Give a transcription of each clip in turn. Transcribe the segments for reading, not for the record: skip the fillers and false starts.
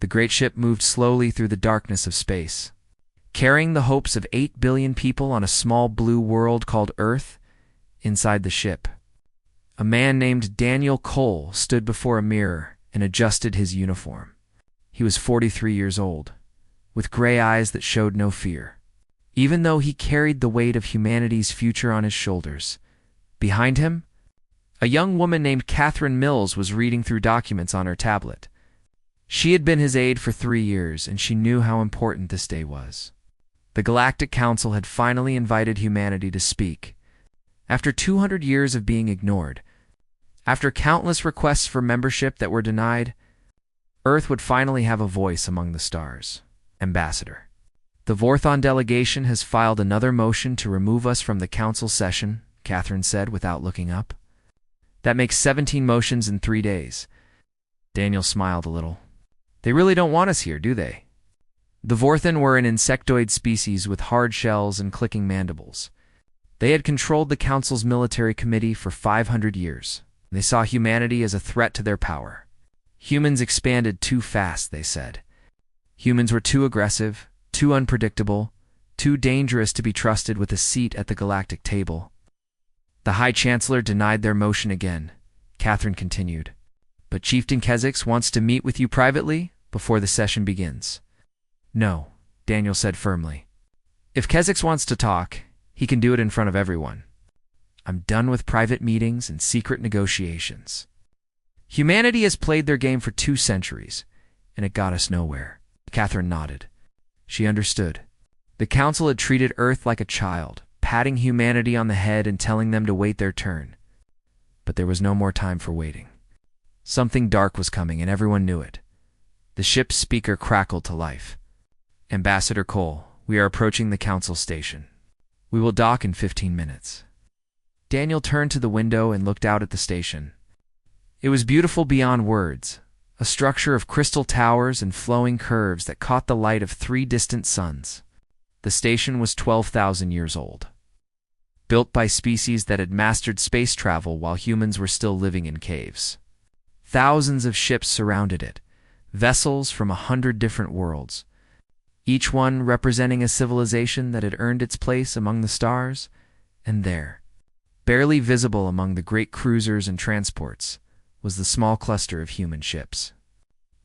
The great ship moved slowly through the darkness of space, carrying the hopes of 8 billion people on a small blue world called Earth. Inside the ship, a man named Daniel Cole stood before a mirror and adjusted his uniform. He was 43 years old, with gray eyes that showed no fear. Even though he carried the weight of humanity's future on his shoulders, behind him, a young woman named Catherine Mills was reading through documents on her tablet. She had been his aide for 3 years, and she knew how important this day was. The Galactic Council had finally invited humanity to speak. After 200 years of being ignored, after countless requests for membership that were denied, Earth would finally have a voice among the stars. Ambassador, the Vorthon delegation has filed another motion to remove us from the council session, Catherine said without looking up. That makes 17 motions in 3 days. Daniel smiled a little. They really don't want us here, do they? The Vorthon were an insectoid species with hard shells and clicking mandibles. They had controlled the council's military committee for 500 years. They saw humanity as a threat to their power. Humans expanded too fast, they said. Humans were too aggressive, too unpredictable, too dangerous to be trusted with a seat at the galactic table. The High Chancellor denied their motion again. Catherine continued. But Chieftain Kesix wants to meet with you privately before the session begins. No, Daniel said firmly. If Kesix wants to talk, he can do it in front of everyone. I'm done with private meetings and secret negotiations. Humanity has played their game for 2 centuries, and it got us nowhere. Catherine nodded. She understood. The council had treated Earth like a child, patting humanity on the head and telling them to wait their turn. But there was no more time for waiting. Something dark was coming, and everyone knew it. The ship's speaker crackled to life. Ambassador Cole, we are approaching the council station. We will dock in 15 minutes. Daniel turned to the window and looked out at the station. It was beautiful beyond words, a structure of crystal towers and flowing curves that caught the light of 3 distant suns. The station was 12,000 years old, built by species that had mastered space travel while humans were still living in caves. Thousands of ships surrounded it, vessels from 100 different worlds, each one representing a civilization that had earned its place among the stars. And there, barely visible among the great cruisers and transports, was the small cluster of human ships.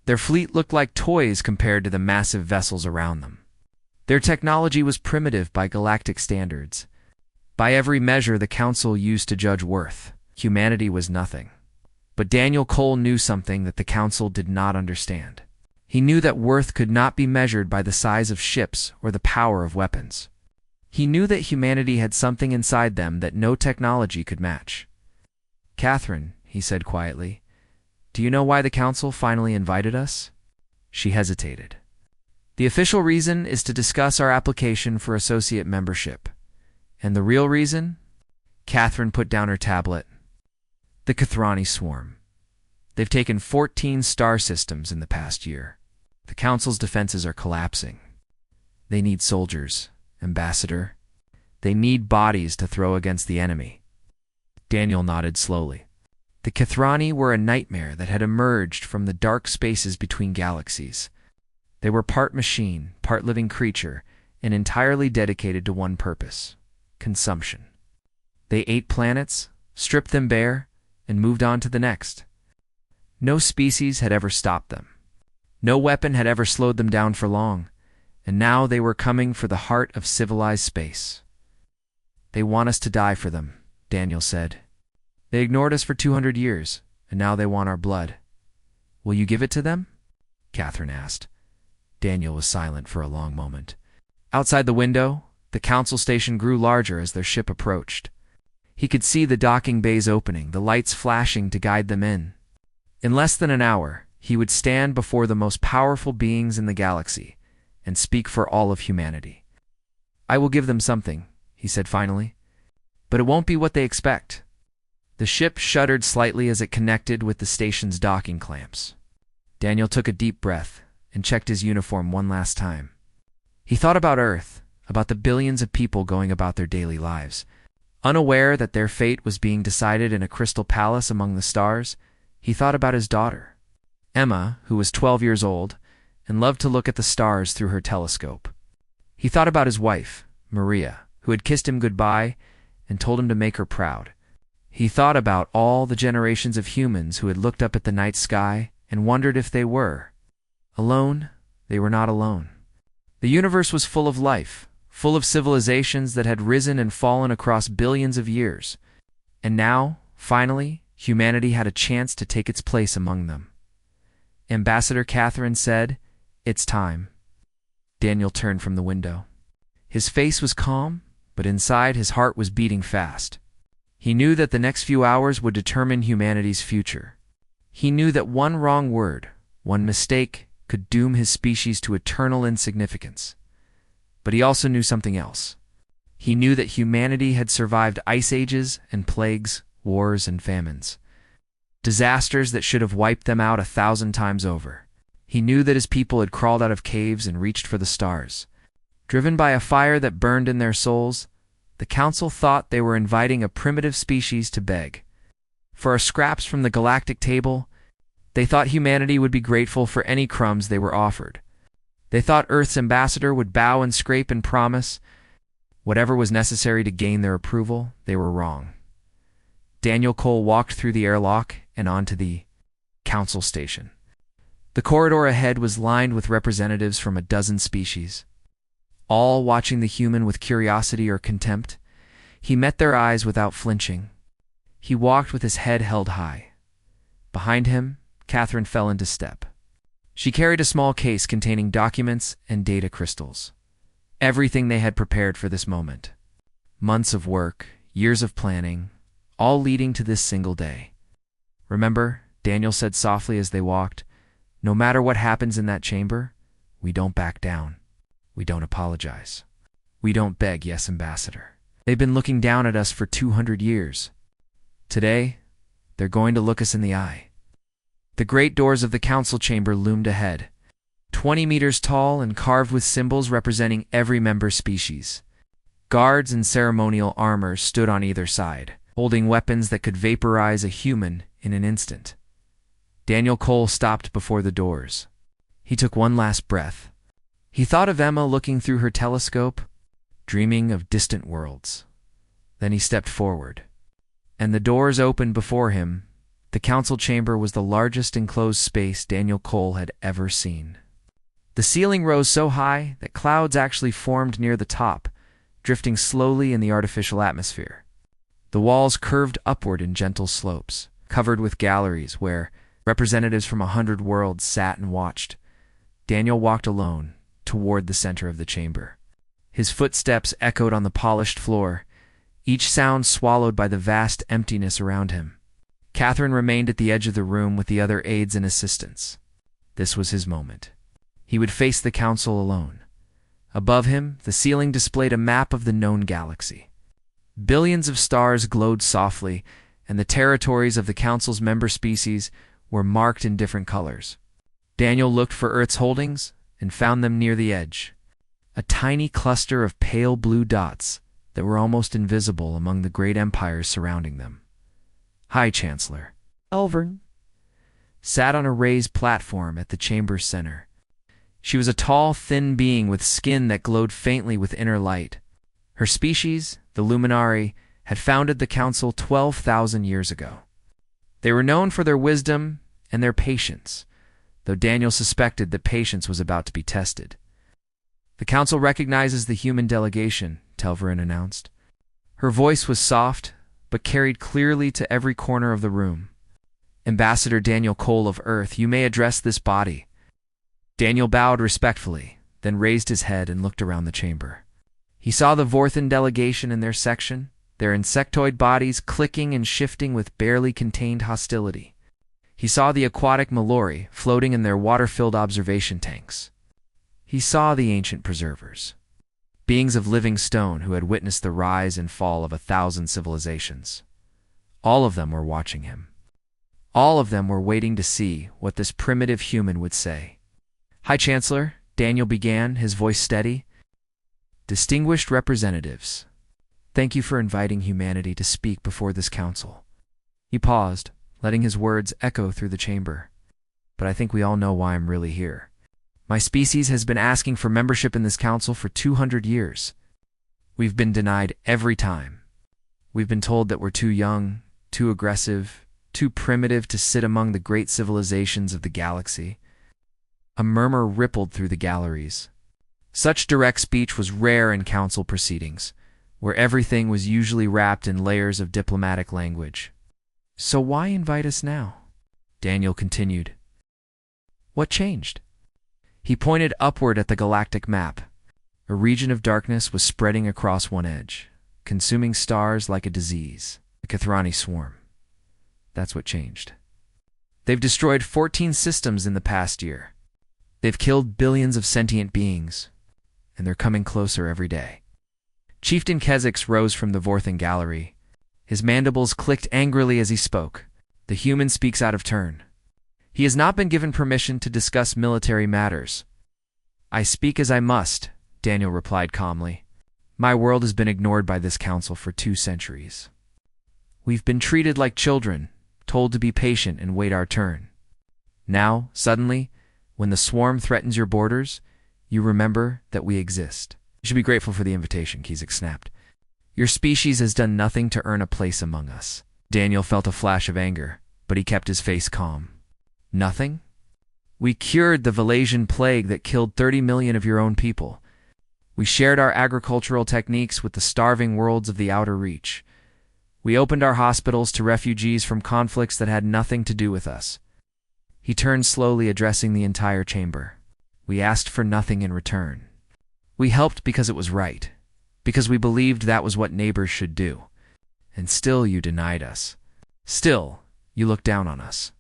Their fleet looked like toys compared to the massive vessels around them. Their technology was primitive by galactic standards. By every measure the Council used to judge worth, humanity was nothing. But Daniel Cole knew something that the Council did not understand. He knew that worth could not be measured by the size of ships or the power of weapons. He knew that humanity had something inside them that no technology could match. Catherine, he said quietly, do you know why the Council finally invited us? She hesitated. The official reason is to discuss our application for associate membership. And the real reason? Catherine put down her tablet. The Kathrani swarm. They've taken 14 star systems in the past year. The Council's defenses are collapsing. They need soldiers, Ambassador. They need bodies to throw against the enemy. Daniel nodded slowly. The Kathrani were a nightmare that had emerged from the dark spaces between galaxies. They were part machine, part living creature, and entirely dedicated to one purpose: consumption. They ate planets, stripped them bare, and moved on to the next. No species had ever stopped them. No weapon had ever slowed them down for long, and now they were coming for the heart of civilized space. They want us to die for them, Daniel said. They ignored us for 200 years, and now they want our blood. Will you give it to them? Catherine asked. Daniel was silent for a long moment. Outside the window, the council station grew larger as their ship approached. He could see the docking bays opening, the lights flashing to guide them in. In less than an hour, he would stand before the most powerful beings in the galaxy and speak for all of humanity. I will give them something, he said finally, but it won't be what they expect. The ship shuddered slightly as it connected with the station's docking clamps. Daniel took a deep breath and checked his uniform one last time. He thought about Earth, about the billions of people going about their daily lives. Unaware that their fate was being decided in a crystal palace among the stars, he thought about his daughter, Emma, who was 12 years old, and loved to look at the stars through her telescope. He thought about his wife, Maria, who had kissed him goodbye and told him to make her proud. He thought about all the generations of humans who had looked up at the night sky and wondered if they were alone. They were not alone. The universe was full of life, full of civilizations that had risen and fallen across billions of years. And now, finally, humanity had a chance to take its place among them. Ambassador Catherine said, "It's time." Daniel turned from the window. His face was calm, but inside his heart was beating fast. He knew that the next few hours would determine humanity's future. He knew that one wrong word, one mistake, could doom his species to eternal insignificance. But he also knew something else. He knew that humanity had survived ice ages and plagues, wars and famines. Disasters that should have wiped them out 1,000 times over. He knew that his people had crawled out of caves and reached for the stars. Driven by a fire that burned in their souls, the council thought they were inviting a primitive species to beg. For scraps from the galactic table, they thought humanity would be grateful for any crumbs they were offered. They thought Earth's ambassador would bow and scrape and promise whatever was necessary to gain their approval. They were wrong. Daniel Cole walked through the airlock and onto the council station. The corridor ahead was lined with representatives from a dozen species, all watching the human with curiosity or contempt. He met their eyes without flinching. He walked with his head held high. Behind him, Catherine fell into step. She carried a small case containing documents and data crystals. Everything they had prepared for this moment. Months of work, years of planning, all leading to this single day. "Remember," Daniel said softly as they walked, "no matter what happens in that chamber, we don't back down. We don't apologize. We don't beg, yes, Ambassador. They've been looking down at us for 200 years. Today, they're going to look us in the eye." The great doors of the council chamber loomed ahead, 20 meters tall and carved with symbols representing every member species. Guards in ceremonial armor stood on either side, holding weapons that could vaporize a human in an instant. Daniel Cole stopped before the doors. He took one last breath. He thought of Emma looking through her telescope, dreaming of distant worlds. Then he stepped forward, and the doors opened before him. The council chamber was the largest enclosed space Daniel Cole had ever seen. The ceiling rose so high that clouds actually formed near the top, drifting slowly in the artificial atmosphere. The walls curved upward in gentle slopes, covered with galleries where representatives from 100 worlds sat and watched. Daniel walked alone toward the center of the chamber. His footsteps echoed on the polished floor, each sound swallowed by the vast emptiness around him. Catherine remained at the edge of the room with the other aides and assistants. This was his moment. He would face the council alone. Above him, the ceiling displayed a map of the known galaxy. Billions of stars glowed softly, and the territories of the council's member species were marked in different colors. Daniel looked for Earth's holdings and found them near the edge, a tiny cluster of pale blue dots that were almost invisible among the great empires surrounding them. High Chancellor Elvern sat on a raised platform at the chamber's center. She was a tall, thin being with skin that glowed faintly with inner light. Her species, the Luminari, had founded the council 12,000 years ago. They were known for their wisdom and their patience, though Daniel suspected that patience was about to be tested. "The council recognizes the human delegation," Telverin announced. Her voice was soft, but carried clearly to every corner of the room. "Ambassador Daniel Cole of Earth, you may address this body." Daniel bowed respectfully, then raised his head and looked around the chamber. He saw the Vorthan delegation in their section, their insectoid bodies clicking and shifting with barely contained hostility. He saw the aquatic Malori floating in their water-filled observation tanks. He saw the ancient preservers, beings of living stone who had witnessed the rise and fall of 1,000 civilizations. All of them were watching him. All of them were waiting to see what this primitive human would say. "High Chancellor," Daniel began, his voice steady. "Distinguished representatives, thank you for inviting humanity to speak before this council." He paused, letting his words echo through the chamber. "But I think we all know why I'm really here. My species has been asking for membership in this council for 200 years. We've been denied every time. We've been told that we're too young, too aggressive, too primitive to sit among the great civilizations of the galaxy. A murmur rippled through the galleries. Such direct speech was rare in council proceedings, where everything was usually wrapped in layers of diplomatic language. So why invite us now? Daniel continued. What changed? He pointed upward at the galactic map. A region of darkness was spreading across one edge, consuming stars like a disease, a Kathrani swarm. That's what changed. They've destroyed 14 systems in the past year. They've killed billions of sentient beings, and they're coming closer every day. Chieftain Kezix rose from the Vorthan gallery. His mandibles clicked angrily as he spoke. The human speaks out of turn. He has not been given permission to discuss military matters. I speak as I must, Daniel replied calmly. My world has been ignored by this council for 2 centuries. We've been treated like children, told to be patient and wait our turn. Now, suddenly, when the swarm threatens your borders, you remember that we exist. You should be grateful for the invitation, Kezix snapped. Your species has done nothing to earn a place among us. Daniel felt a flash of anger, but he kept his face calm. Nothing? We cured the Valasian plague that killed 30 million of your own people. We shared our agricultural techniques with the starving worlds of the outer reach. We opened our hospitals to refugees from conflicts that had nothing to do with us. He turned slowly, addressing the entire chamber. We asked for nothing in return. We helped because it was right, because we believed that was what neighbors should do. And still you denied us. Still, you looked down on us.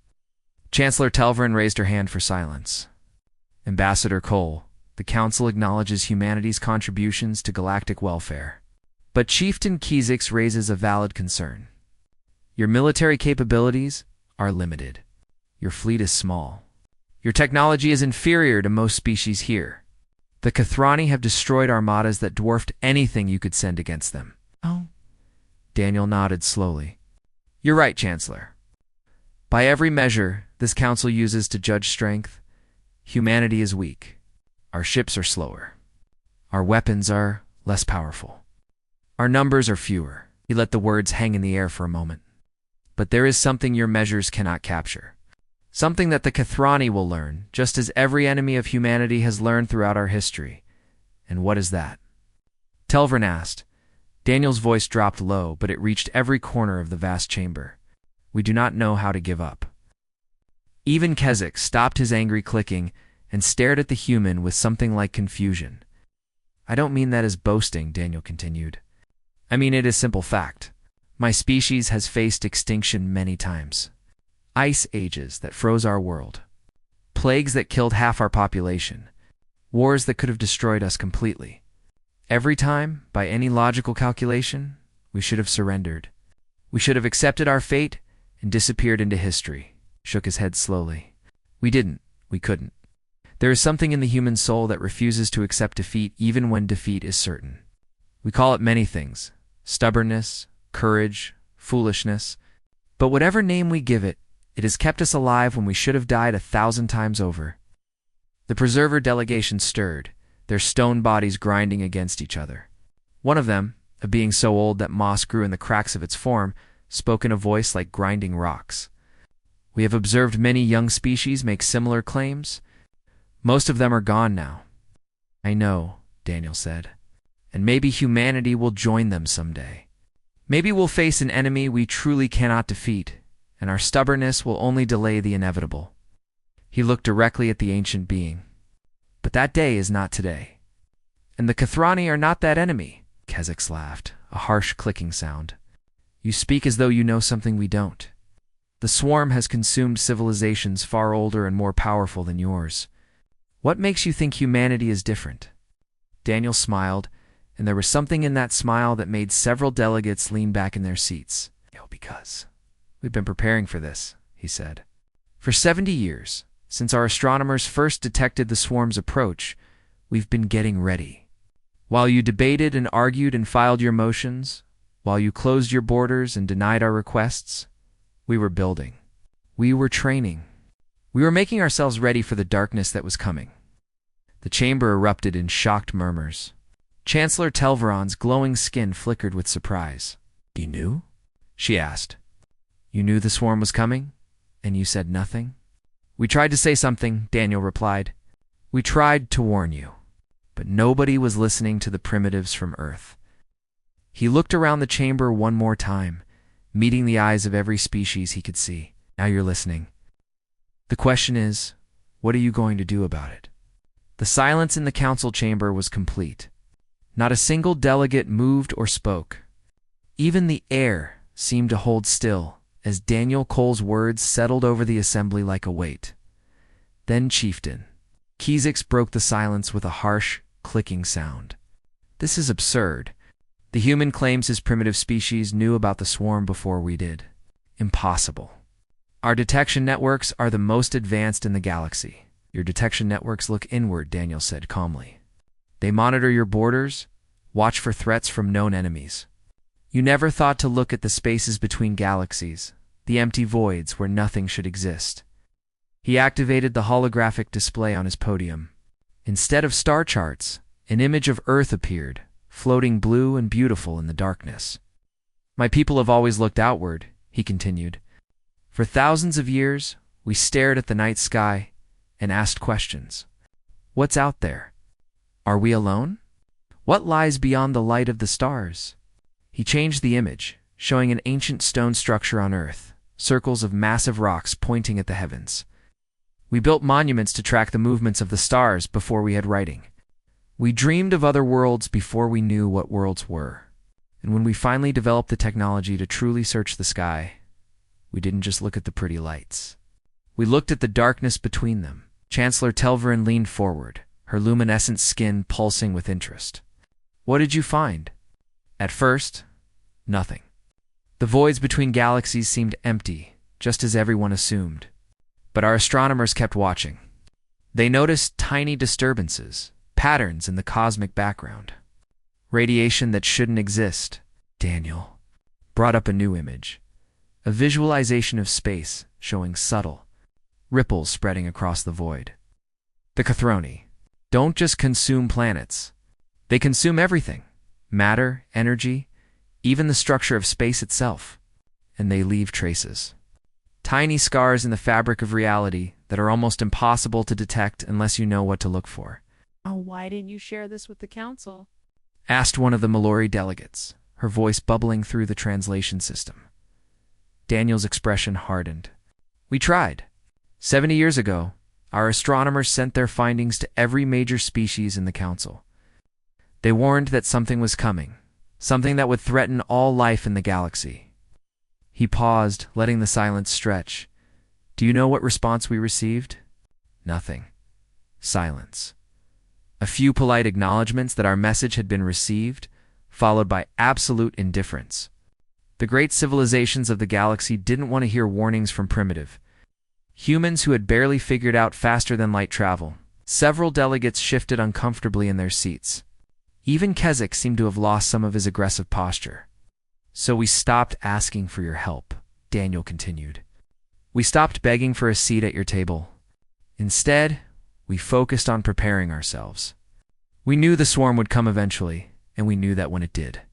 Chancellor Telvrin raised her hand for silence. Ambassador Cole, the Council acknowledges humanity's contributions to galactic welfare. But Chieftain Kezix raises a valid concern. Your military capabilities are limited. Your fleet is small. Your technology is inferior to most species here. The Kathrani have destroyed armadas that dwarfed anything you could send against them. Oh? Daniel nodded slowly. You're right, Chancellor. By every measure this council uses to judge strength, humanity is weak. Our ships are slower. Our weapons are less powerful. Our numbers are fewer. He let the words hang in the air for a moment. But there is something your measures cannot capture. Something that the Kathrani will learn, just as every enemy of humanity has learned throughout our history. And what is that? Telvrin asked. Daniel's voice dropped low, but it reached every corner of the vast chamber. We do not know how to give up. Even Kezix stopped his angry clicking and stared at the human with something like confusion. I don't mean that as boasting, Daniel continued. I mean it as simple fact. My species has faced extinction many times. Ice ages that froze our world. Plagues that killed half our population. Wars that could have destroyed us completely. Every time, by any logical calculation, we should have surrendered. We should have accepted our fate and disappeared into history. Shook his head slowly. We didn't. We couldn't. There is something in the human soul that refuses to accept defeat even when defeat is certain. We call it many things. Stubbornness, courage, foolishness. But whatever name we give it, it has kept us alive when we should have died 1,000 times over. The Preserver delegation stirred, their stone bodies grinding against each other. One of them, a being so old that moss grew in the cracks of its form, spoke in a voice like grinding rocks. We have observed many young species make similar claims. Most of them are gone now. I know, Daniel said. And maybe humanity will join them someday. Maybe we'll face an enemy we truly cannot defeat, and our stubbornness will only delay the inevitable. He looked directly at the ancient being. But that day is not today. And the Kathrani are not that enemy, Kezix laughed, a harsh clicking sound. You speak as though you know something we don't. The swarm has consumed civilizations far older and more powerful than yours. What makes you think humanity is different? Daniel smiled, and there was something in that smile that made several delegates lean back in their seats. Because we've been preparing for this, he said. For 70 years, since our astronomers first detected the swarm's approach, we've been getting ready. While you debated and argued and filed your motions, while you closed your borders and denied our requests, we were building. We were training. We were making ourselves ready for the darkness that was coming. The chamber erupted in shocked murmurs. Chancellor Telveron's glowing skin flickered with surprise. "You knew?" she asked. "You knew the swarm was coming? And you said nothing?" "We tried to say something," Daniel replied. "We tried to warn you. But nobody was listening to the primitives from Earth." He looked around the chamber one more time, meeting the eyes of every species he could see. "Now you're listening. The question is, what are you going to do about it?" The silence in the council chamber was complete. Not a single delegate moved or spoke. Even the air seemed to hold still as Daniel Cole's words settled over the assembly like a weight. Then Chieftain Keezix broke the silence with a harsh, clicking sound. "This is absurd. The human claims his primitive species knew about the swarm before we did. Impossible. Our detection networks are the most advanced in the galaxy." "Your detection networks look inward," Daniel said calmly. "They monitor your borders, watch for threats from known enemies. You never thought to look at the spaces between galaxies, the empty voids where nothing should exist." He activated the holographic display on his podium. Instead of star charts, an image of Earth appeared, floating blue and beautiful in the darkness. "My people have always looked outward," he continued. "For thousands of years, we stared at the night sky and asked questions. What's out there? Are we alone? What lies beyond the light of the stars?" He changed the image, showing an ancient stone structure on Earth, circles of massive rocks pointing at the heavens. "We built monuments to track the movements of the stars before we had writing. We dreamed of other worlds before we knew what worlds were. And when we finally developed the technology to truly search the sky, we didn't just look at the pretty lights. We looked at the darkness between them." Chancellor Telveron leaned forward, her luminescent skin pulsing with interest. "What did you find?" "At first, nothing. The voids between galaxies seemed empty, just as everyone assumed. But our astronomers kept watching. They noticed tiny disturbances, patterns in the cosmic background. Radiation that shouldn't exist." Daniel brought up a new image, a visualization of space showing subtle ripples spreading across the void. "The Cathroni don't just consume planets. They consume everything, matter, energy, even the structure of space itself. And they leave traces. Tiny scars in the fabric of reality that are almost impossible to detect unless you know what to look for." "Oh, why didn't you share this with the council?" asked one of the Mallory delegates, her voice bubbling through the translation system. Daniel's expression hardened. "We tried. 70 years ago, our astronomers sent their findings to every major species in the council. They warned that something was coming, something that would threaten all life in the galaxy." He paused, letting the silence stretch. "Do you know what response we received?" "Nothing. Silence. A few polite acknowledgments that our message had been received, followed by absolute indifference. The great civilizations of the galaxy didn't want to hear warnings from primitive humans who had barely figured out faster-than-light travel." Several delegates shifted uncomfortably in their seats. Even Kezik seemed to have lost some of his aggressive posture. "So we stopped asking for your help," Daniel continued. "We stopped begging for a seat at your table. Instead, we focused on preparing ourselves. We knew the swarm would come eventually, and we knew that when it did,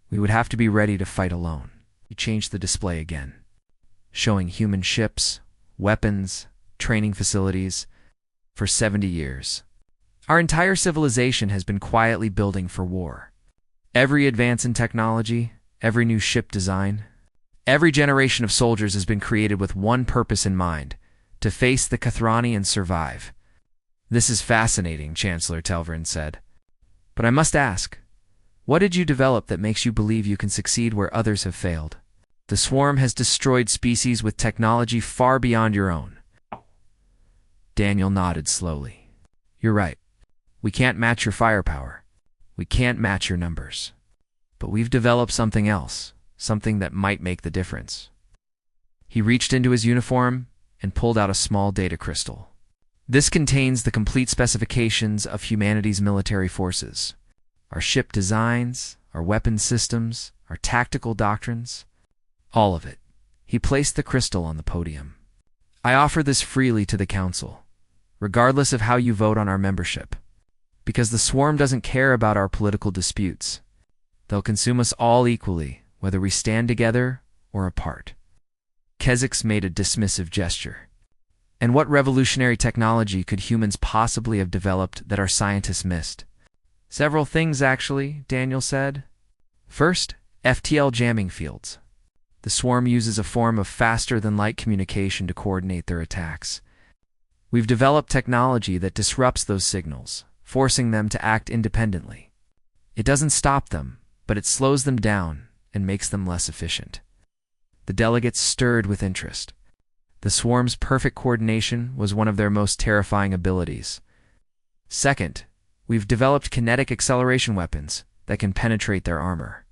we would have to be ready to fight alone." He changed the display again, showing human ships, weapons, training facilities. "For 70 years, our entire civilization has been quietly building for war. Every advance in technology, every new ship design, every generation of soldiers has been created with one purpose in mind: to face the Cathrani and survive." "This is fascinating," Chancellor Telveron said. "But I must ask, what did you develop that makes you believe you can succeed where others have failed? The swarm has destroyed species with technology far beyond your own." Daniel nodded slowly. "You're right. We can't match your firepower. We can't match your numbers. But we've developed something else, something that might make the difference." He reached into his uniform and pulled out a small data crystal. "This contains the complete specifications of humanity's military forces. Our ship designs, our weapon systems, our tactical doctrines. All of it." He placed the crystal on the podium. "I offer this freely to the council, regardless of how you vote on our membership. Because the swarm doesn't care about our political disputes. They'll consume us all equally, whether we stand together or apart. Kesix made a dismissive gesture. And what revolutionary technology could humans possibly have developed that our scientists missed? Several things, actually, Daniel said. First, FTL jamming fields. The swarm uses a form of faster-than-light communication to coordinate their attacks. We've developed technology that disrupts those signals, forcing them to act independently. It doesn't stop them, but it slows them down and makes them less efficient. The delegates stirred with interest. The swarm's perfect coordination was one of their most terrifying abilities. Second, we've developed kinetic acceleration weapons that can penetrate their armor.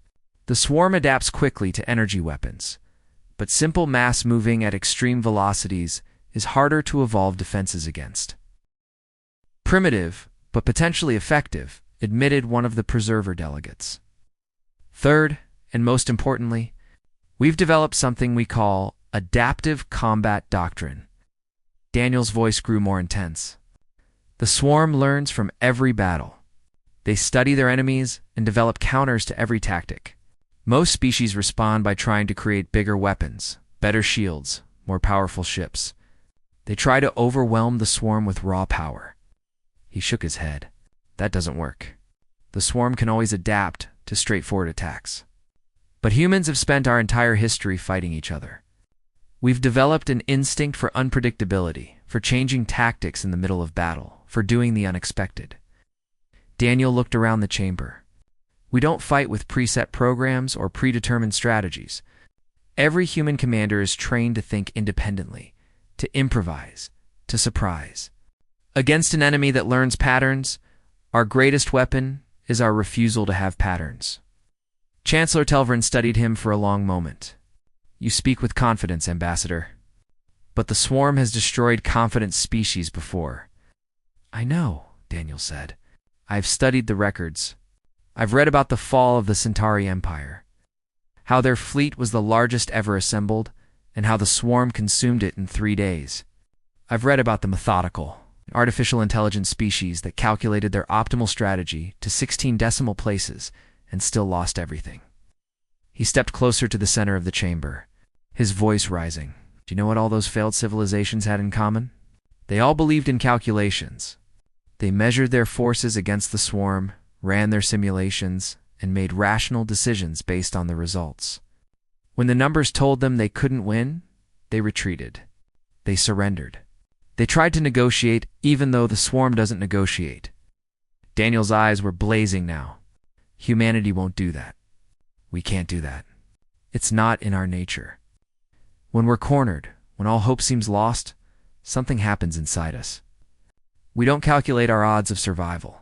The swarm adapts quickly to energy weapons, but simple mass moving at extreme velocities is harder to evolve defenses against. Primitive, but potentially effective, admitted one of the preserver delegates. Third, and most importantly, we've developed something we call adaptive combat doctrine. Daniel's voice grew more intense. The swarm learns from every battle. They study their enemies and develop counters to every tactic. Most species respond by trying to create bigger weapons, better shields, more powerful ships. They try to overwhelm the swarm with raw power. He shook his head. That doesn't work. The swarm can always adapt to straightforward attacks. But humans have spent our entire history fighting each other. We've developed an instinct for unpredictability, for changing tactics in the middle of battle, for doing the unexpected. Daniel looked around the chamber. We don't fight with preset programs or predetermined strategies. Every human commander is trained to think independently, to improvise, to surprise. Against an enemy that learns patterns, our greatest weapon is our refusal to have patterns. Chancellor Telverin studied him for a long moment. You speak with confidence, Ambassador. But the swarm has destroyed confident species before. I know, Daniel said. I've studied the records. I've read about the fall of the Centauri Empire, how their fleet was the largest ever assembled, and how the swarm consumed it in 3 days. I've read about the methodical, artificial intelligence species that calculated their optimal strategy to 16 decimal places and still lost everything. He stepped closer to the center of the chamber, his voice rising. Do you know what all those failed civilizations had in common? They all believed in calculations. They measured their forces against the swarm, ran their simulations, and made rational decisions based on the results. When the numbers told them they couldn't win, they retreated. They surrendered. They tried to negotiate even though the swarm doesn't negotiate. Daniel's eyes were blazing now. Humanity won't do that. We can't do that. It's not in our nature. When we're cornered, when all hope seems lost, something happens inside us. We don't calculate our odds of survival.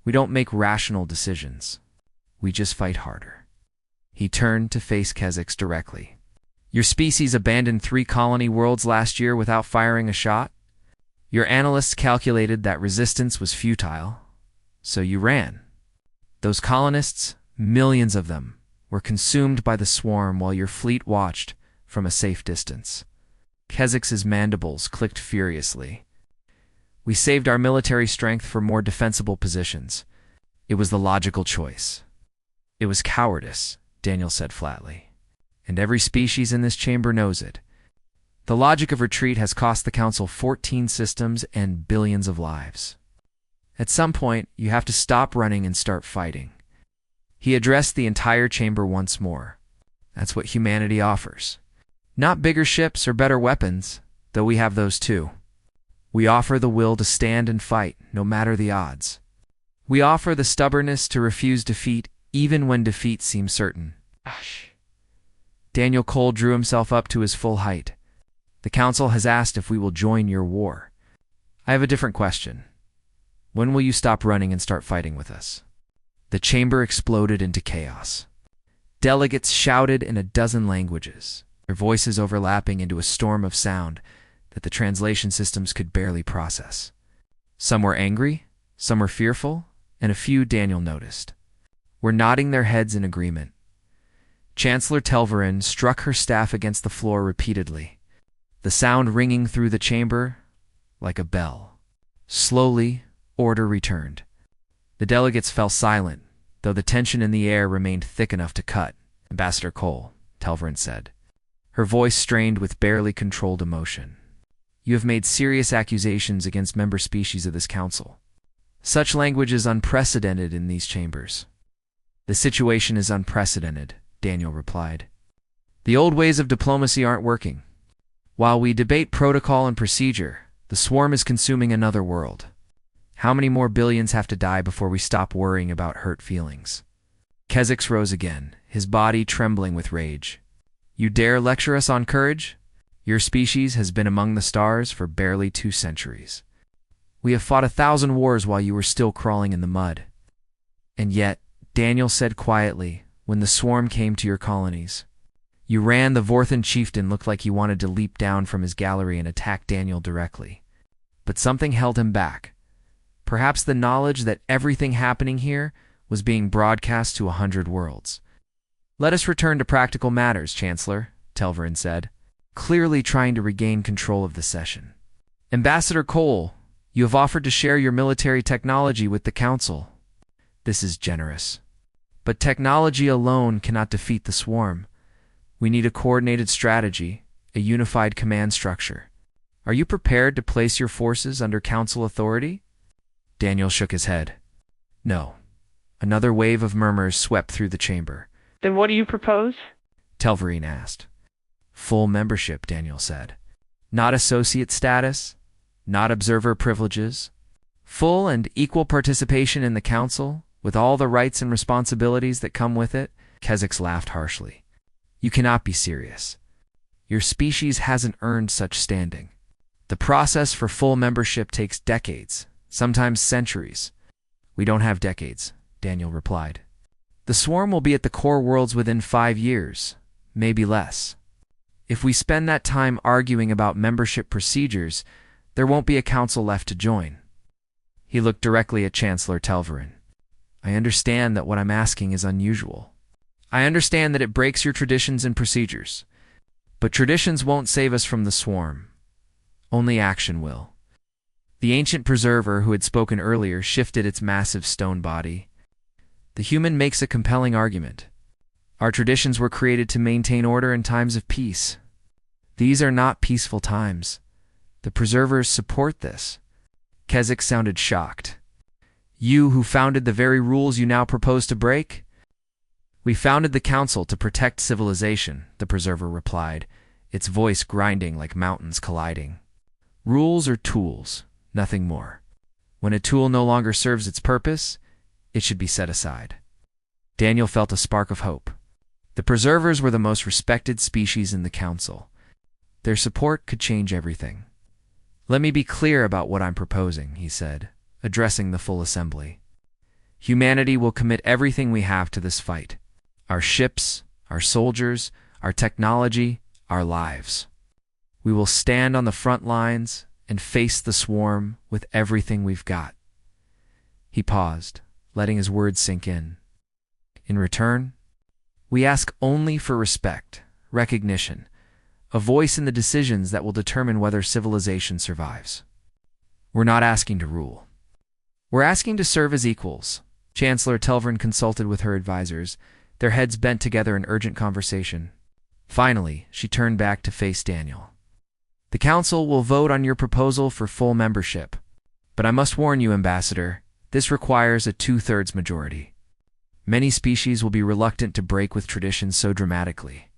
We don't make rational decisions. We just fight harder. He turned to face Kesix directly. Your species abandoned 3 colony worlds last year without firing a shot? Your analysts calculated that resistance was futile, so you ran. Those colonists, millions of them, were consumed by the swarm while your fleet watched from a safe distance. Kesix's mandibles clicked furiously. We saved our military strength for more defensible positions. It was the logical choice. It was cowardice, Daniel said flatly. And every species in this chamber knows it. The logic of retreat has cost the Council 14 systems and billions of lives. At some point, you have to stop running and start fighting. He addressed the entire chamber once more. That's what humanity offers. Not bigger ships or better weapons, though we have those too. We offer the will to stand and fight, no matter the odds. We offer the stubbornness to refuse defeat, even when defeat seems certain. Daniel Cole drew himself up to his full height. The Council has asked if we will join your war. I have a different question. When will you stop running and start fighting with us? The chamber exploded into chaos. Delegates shouted in a dozen languages, their voices overlapping into a storm of sound that the translation systems could barely process. Some were angry, some were fearful, and a few Daniel noticed were nodding their heads in agreement. Chancellor Telverin struck her staff against the floor repeatedly, the sound ringing through the chamber like a bell. Slowly, order returned. The delegates fell silent, though the tension in the air remained thick enough to cut. Ambassador Cole, Telverin said, her voice strained with barely controlled emotion. You have made serious accusations against member species of this council. Such language is unprecedented in these chambers. The situation is unprecedented, Daniel replied. The old ways of diplomacy aren't working. While we debate protocol and procedure, the swarm is consuming another world. How many more billions have to die before we stop worrying about hurt feelings? Kezix rose again, his body trembling with rage. You dare lecture us on courage? Your species has been among the stars for barely 2 centuries. We have fought 1,000 wars while you were still crawling in the mud. And yet, Daniel said quietly, when the swarm came to your colonies, you ran. The Vorthan chieftain looked like he wanted to leap down from his gallery and attack Daniel directly. But something held him back. Perhaps the knowledge that everything happening here was being broadcast to 100 worlds. Let us return to practical matters, Chancellor, Telverin said, clearly trying to regain control of the session. Ambassador Cole, you have offered to share your military technology with the Council. This is generous. But technology alone cannot defeat the swarm. We need a coordinated strategy, a unified command structure. Are you prepared to place your forces under Council authority? Daniel shook his head. No. Another wave of murmurs swept through the chamber. Then what do you propose? Telverine asked. Full membership, Daniel said. Not associate status, not observer privileges. Full and equal participation in the Council, with all the rights and responsibilities that come with it. Kezix laughed harshly. You cannot be serious. Your species hasn't earned such standing. The process for full membership takes decades, sometimes centuries. We don't have decades, Daniel replied. The swarm will be at the core worlds within 5 years, maybe less. If we spend that time arguing about membership procedures, there won't be a council left to join. He looked directly at Chancellor Telverin. I understand that what I'm asking is unusual. I understand that it breaks your traditions and procedures. But traditions won't save us from the swarm. Only action will. The ancient preserver who had spoken earlier shifted its massive stone body. The human makes a compelling argument. Our traditions were created to maintain order in times of peace. These are not peaceful times. The preservers support this. Kezix sounded shocked. You who founded the very rules you now propose to break? We founded the Council to protect civilization, the preserver replied, its voice grinding like mountains colliding. Rules are tools, nothing more. When a tool no longer serves its purpose, it should be set aside. Daniel felt a spark of hope. The preservers were the most respected species in the Council. Their support could change everything. Let me be clear about what I'm proposing, he said, addressing the full assembly. Humanity will commit everything we have to this fight. Our ships, our soldiers, our technology, our lives. We will stand on the front lines and face the swarm with everything we've got. He paused, letting his words sink in. In return, we ask only for respect, recognition, a voice in the decisions that will determine whether civilization survives. We're not asking to rule. We're asking to serve as equals. Chancellor Telverin consulted with her advisors, their heads bent together in urgent conversation. Finally, she turned back to face Daniel. The Council will vote on your proposal for full membership. But I must warn you, Ambassador, this requires a 2/3 majority. Many species will be reluctant to break with traditions so dramatically.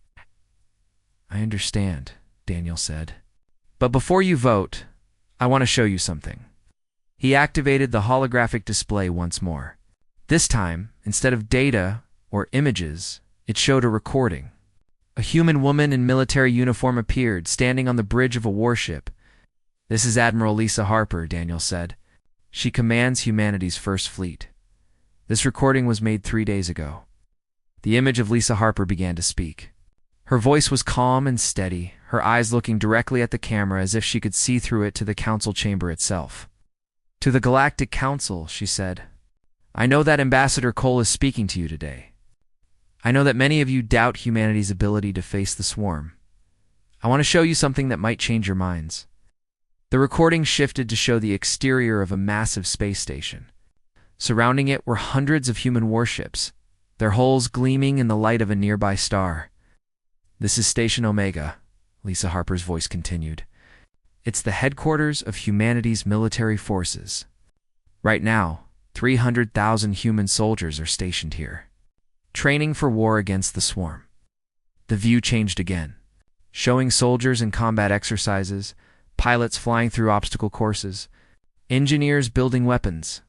I understand, Daniel said. But before you vote, I want to show you something. He activated the holographic display once more. This time, instead of data or images, it showed a recording. A human woman in military uniform appeared, standing on the bridge of a warship. This is Admiral Lisa Harper, Daniel said. She commands humanity's first fleet. This recording was made 3 days ago. The image of Lisa Harper began to speak. Her voice was calm and steady, her eyes looking directly at the camera as if she could see through it to the council chamber itself. To the Galactic Council, she said, I know that Ambassador Cole is speaking to you today. I know that many of you doubt humanity's ability to face the swarm. I want to show you something that might change your minds. The recording shifted to show the exterior of a massive space station. Surrounding it were hundreds of human warships, their hulls gleaming in the light of a nearby star. "This is Station Omega," Lisa Harper's voice continued. "It's the headquarters of humanity's military forces. Right now, 300,000 human soldiers are stationed here, training for war against the swarm." The view changed again, showing soldiers in combat exercises, pilots flying through obstacle courses, engineers building weapons.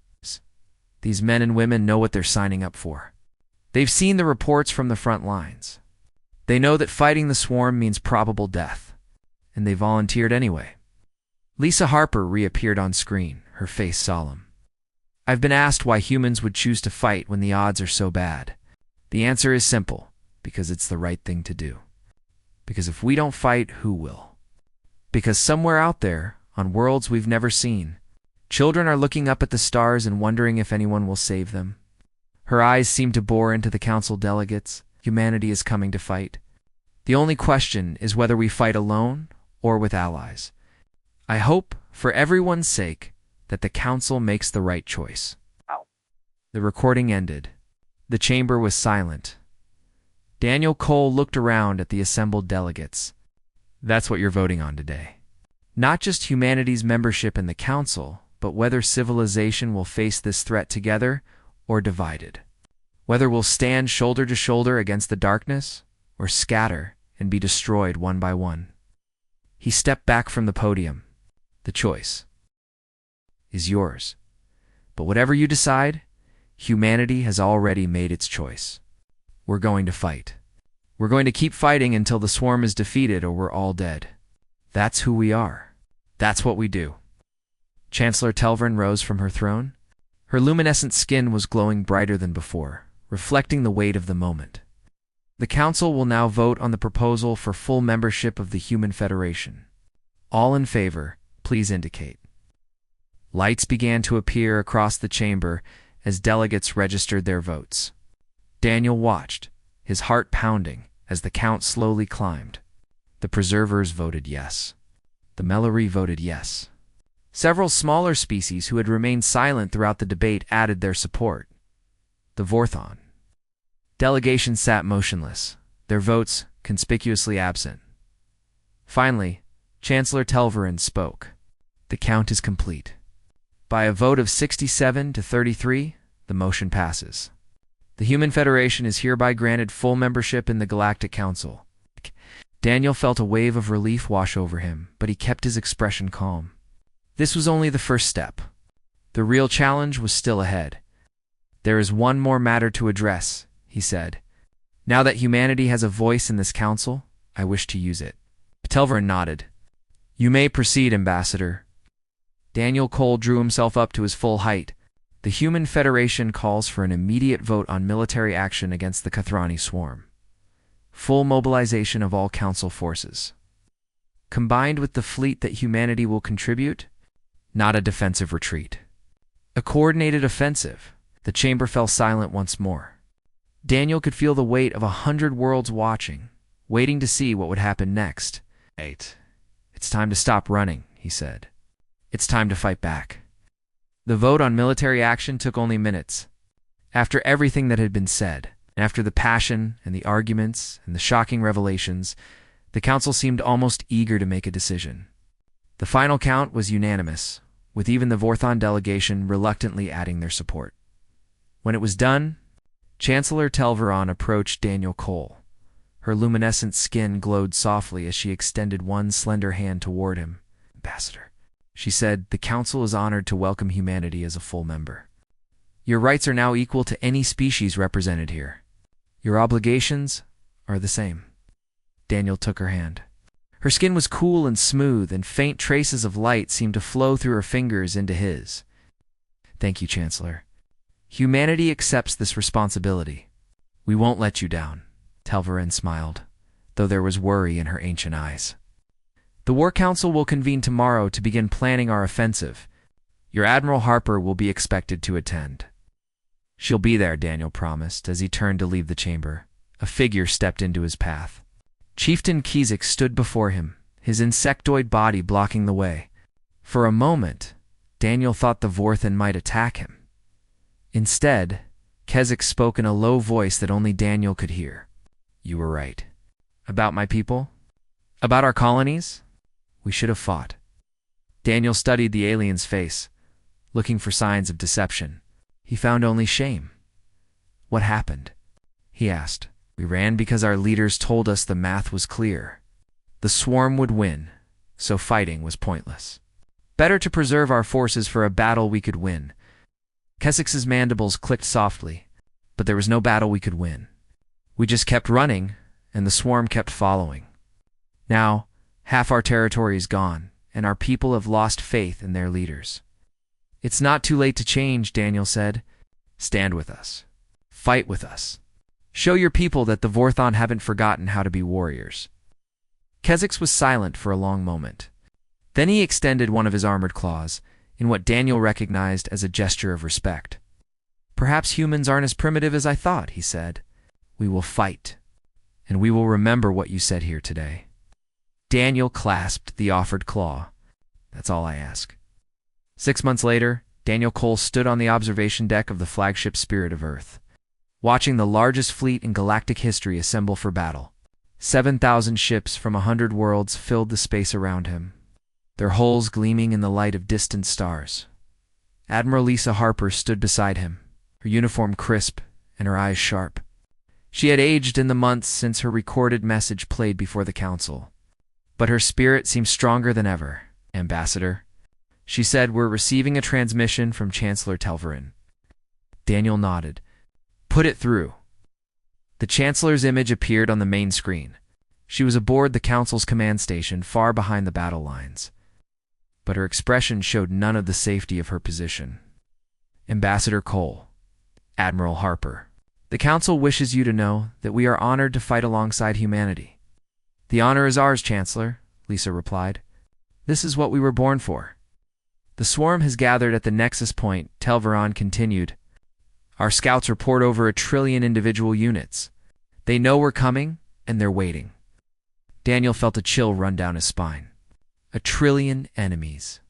These men and women know what they're signing up for. They've seen the reports from the front lines. They know that fighting the swarm means probable death, and they volunteered anyway. Lisa Harper reappeared on screen, her face solemn. "I've been asked why humans would choose to fight when the odds are so bad. The answer is simple, because it's the right thing to do. Because if we don't fight, who will? Because somewhere out there, on worlds we've never seen, children are looking up at the stars and wondering if anyone will save them." Her eyes seemed to bore into the council delegates. Humanity is coming to fight. The only question is whether we fight alone or with allies. I hope, for everyone's sake, that the council makes the right choice. The recording ended. The chamber was silent. Daniel Cole looked around at the assembled delegates. "That's what you're voting on today. Not just humanity's membership in the council, but whether civilization will face this threat together or divided. Whether we'll stand shoulder to shoulder against the darkness or scatter and be destroyed one by one." He stepped back from the podium. "The choice is yours. But whatever you decide, humanity has already made its choice. We're going to fight. We're going to keep fighting until the swarm is defeated or we're all dead. That's who we are. That's what we do." Chancellor Telvern rose from her throne. Her luminescent skin was glowing brighter than before, reflecting the weight of the moment. "The Council will now vote on the proposal for full membership of the Human Federation. All in favor, please indicate." Lights began to appear across the chamber as delegates registered their votes. Daniel watched, his heart pounding, as the count slowly climbed. The Preservers voted yes. The Mellery voted yes. Several smaller species who had remained silent throughout the debate added their support. The Vorthon delegation sat motionless, their votes conspicuously absent. Finally, Chancellor Telverin spoke. "The count is complete. By a vote of 67 to 33, the motion passes. The Human Federation is hereby granted full membership in the Galactic Council." Daniel felt a wave of relief wash over him, but he kept his expression calm. This was only the first step. The real challenge was still ahead. "There is one more matter to address," he said. "Now that humanity has a voice in this council, I wish to use it." Telverin nodded. "You may proceed, Ambassador." Daniel Cole drew himself up to his full height. "The Human Federation calls for an immediate vote on military action against the Kathrani swarm. Full mobilization of all council forces. Combined with the fleet that humanity will contribute, not a defensive retreat. A coordinated offensive." The chamber fell silent once more. Daniel could feel the weight of 100 worlds watching, waiting to see what would happen next. "It's time to stop running," he said. "It's time to fight back." The vote on military action took only minutes. After everything that had been said, after the passion and the arguments and the shocking revelations, the council seemed almost eager to make a decision. The final count was unanimous, with even the Vorthon delegation reluctantly adding their support. When it was done, Chancellor Telveron approached Daniel Cole. Her luminescent skin glowed softly as she extended one slender hand toward him. "Ambassador," she said, "the Council is honored to welcome humanity as a full member. Your rights are now equal to any species represented here. Your obligations are the same." Daniel took her hand. Her skin was cool and smooth, and faint traces of light seemed to flow through her fingers into his. "Thank you, Chancellor. Humanity accepts this responsibility. We won't let you down." Telverin smiled, though there was worry in her ancient eyes. "The War Council will convene tomorrow to begin planning our offensive. Your Admiral Harper will be expected to attend." "She'll be there," Daniel promised as he turned to leave the chamber. A figure stepped into his path. Chieftain Keswick stood before him, his insectoid body blocking the way. For a moment, Daniel thought the Vorthan might attack him. Instead, Keswick spoke in a low voice that only Daniel could hear. You were right. About my people? About our colonies? We should have fought. Daniel studied the alien's face, looking for signs of deception. He found only shame. What happened? He asked. We ran because our leaders told us the math was clear. The swarm would win, so fighting was pointless. Better to preserve our forces for a battle we could win. Keswick's mandibles clicked softly, but there was no battle we could win. We just kept running, and the swarm kept following. Now, half our territory is gone, and our people have lost faith in their leaders. It's not too late to change, Daniel said. Stand with us. Fight with us. Show your people that the Vorthon haven't forgotten how to be warriors. Keswick was silent for a long moment. Then he extended one of his armored claws, in what Daniel recognized as a gesture of respect. Perhaps humans aren't as primitive as I thought, he said. We will fight, and we will remember what you said here today. Daniel clasped the offered claw. That's all I ask. 6 months later, Daniel Cole stood on the observation deck of the flagship Spirit of Earth, watching the largest fleet in galactic history assemble for battle. 7,000 ships from 100 worlds filled the space around him, their hulls gleaming in the light of distant stars. Admiral Lisa Harper stood beside him, her uniform crisp and her eyes sharp. She had aged in the months since her recorded message played before the council, but her spirit seemed stronger than ever. Ambassador, she said, we're receiving a transmission from Chancellor Telverin. Daniel nodded. Put it through. The Chancellor's image appeared on the main screen. She was aboard the Council's command station far behind the battle lines, but her expression showed none of the safety of her position. Ambassador Cole, Admiral Harper, the Council wishes you to know that we are honored to fight alongside humanity. The honor is ours, Chancellor, Lisa replied. This is what we were born for. The swarm has gathered at the nexus point, Telveron continued. Our scouts report over 1 trillion individual units. They know we're coming, and they're waiting. Daniel felt a chill run down his spine. 1 trillion enemies.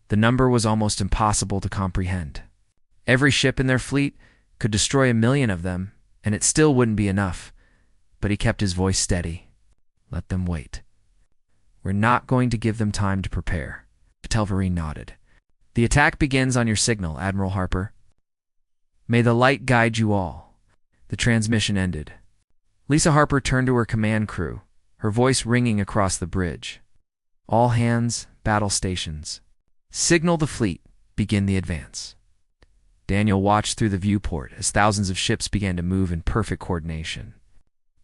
The number was almost impossible to comprehend. Every ship in their fleet could destroy 1 million of them, and it still wouldn't be enough. But he kept his voice steady. Let them wait. We're not going to give them time to prepare. Telverin nodded. The attack begins on your signal, Admiral Harper. May the light guide you all. The transmission ended. Lisa Harper turned to her command crew, her voice ringing across the bridge. All hands, battle stations. Signal the fleet. Begin the advance. Daniel watched through the viewport as thousands of ships began to move in perfect coordination.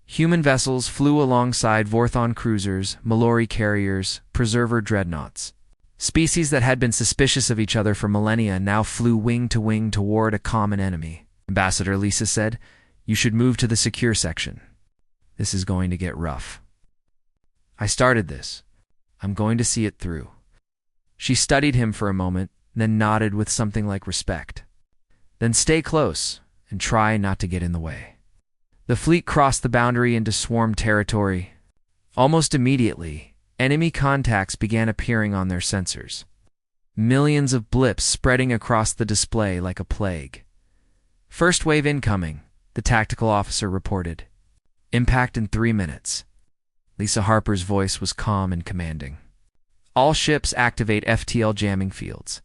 Human vessels flew alongside Vorthon cruisers, Mallory carriers, Preserver dreadnoughts. Species that had been suspicious of each other for millennia now flew wing to wing toward a common enemy. Ambassador Lisa said, you should move to the secure section. This is going to get rough. I started this. I'm going to see it through. She studied him for a moment, then nodded with something like respect. Then stay close and try not to get in the way. The fleet crossed the boundary into swarm territory. Almost immediately, enemy contacts began appearing on their sensors. Millions of blips spreading across the display like a plague. First wave incoming, the tactical officer reported. Impact in 3 minutes. Lisa Harper's voice was calm and commanding. All ships activate FTL jamming fields.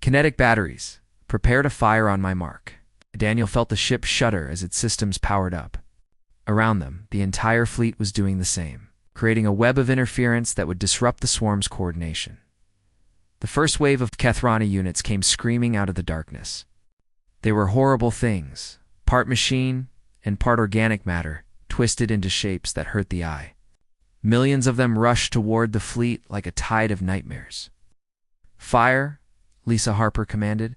Kinetic batteries. Prepare to fire on my mark. Daniel felt the ship shudder as its systems powered up. Around them, the entire fleet was doing the same, creating a web of interference that would disrupt the swarm's coordination. The first wave of Kethrani units came screaming out of the darkness. They were horrible things, part machine and part organic matter, twisted into shapes that hurt the eye. Millions of them rushed toward the fleet like a tide of nightmares. Fire, Lisa Harper commanded.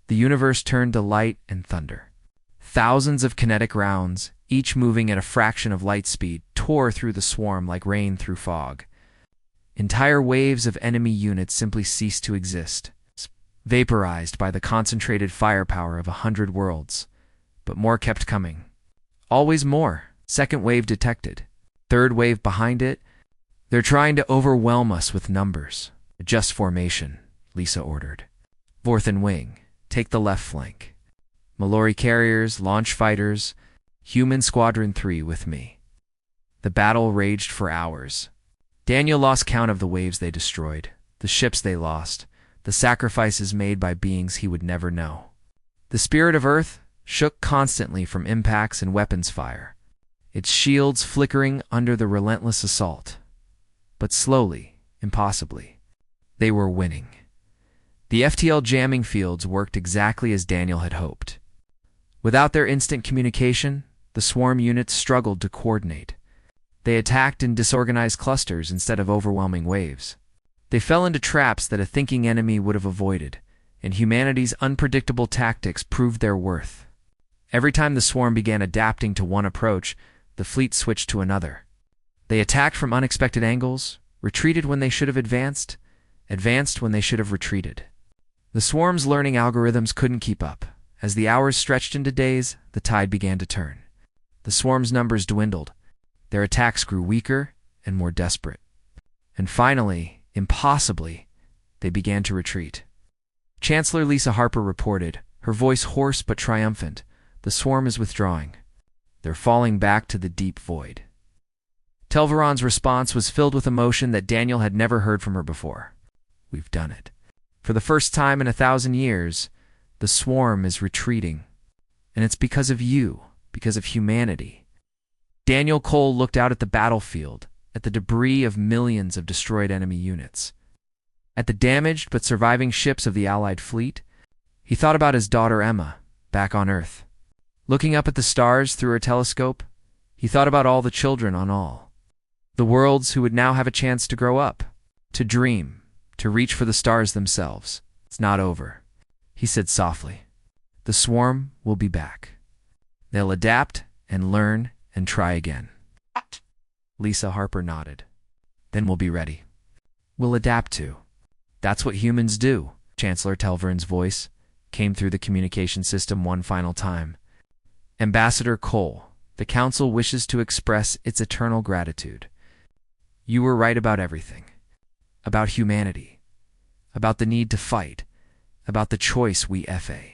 The universe turned to light and thunder. Thousands of kinetic rounds, each moving at a fraction of light speed, tore through the swarm like rain through fog. Entire waves of enemy units simply ceased to exist, vaporized by the concentrated firepower of 100 worlds. But more kept coming. Always more. Second wave detected. Third wave behind it. They're trying to overwhelm us with numbers. Adjust formation, Lisa ordered. Vorthen wing, take the left flank. Mallory carriers, launch fighters, Human Squadron 3 with me. The battle raged for hours. Daniel lost count of the waves they destroyed, the ships they lost, the sacrifices made by beings he would never know. The spirit of Earth shook constantly from impacts and weapons fire, its shields flickering under the relentless assault. But slowly, impossibly, they were winning. The FTL jamming fields worked exactly as Daniel had hoped. Without their instant communication, the swarm units struggled to coordinate. They attacked in disorganized clusters instead of overwhelming waves. They fell into traps that a thinking enemy would have avoided, and humanity's unpredictable tactics proved their worth. Every time the swarm began adapting to one approach, the fleet switched to another. They attacked from unexpected angles, retreated when they should have advanced when they should have retreated. The swarm's learning algorithms couldn't keep up. As the hours stretched into days, the tide began to turn. The swarm's numbers dwindled. Their attacks grew weaker and more desperate. And finally, impossibly, they began to retreat. Chancellor Lisa Harper reported, her voice hoarse but triumphant, "The swarm is withdrawing. They're falling back to the deep void." Telveron's response was filled with emotion that Daniel had never heard from her before. "We've done it. For the first time in 1,000 years, the swarm is retreating. And it's because of you, because of humanity." Daniel Cole looked out at the battlefield, at the debris of millions of destroyed enemy units. At the damaged but surviving ships of the Allied fleet, he thought about his daughter Emma, back on Earth. Looking up at the stars through her telescope, he thought about all the children on all. The worlds who would now have a chance to grow up, to dream, to reach for the stars themselves. "It's not over," he said softly. "The swarm will be back. They'll adapt and learn and try again." Lisa Harper nodded. "Then we'll be ready. We'll adapt too. That's what humans do." Chancellor Telveron's voice came through the communication system one final time. "Ambassador Cole, the Council wishes to express its eternal gratitude. You were right about everything. About humanity. About the need to fight. About the choice we FA.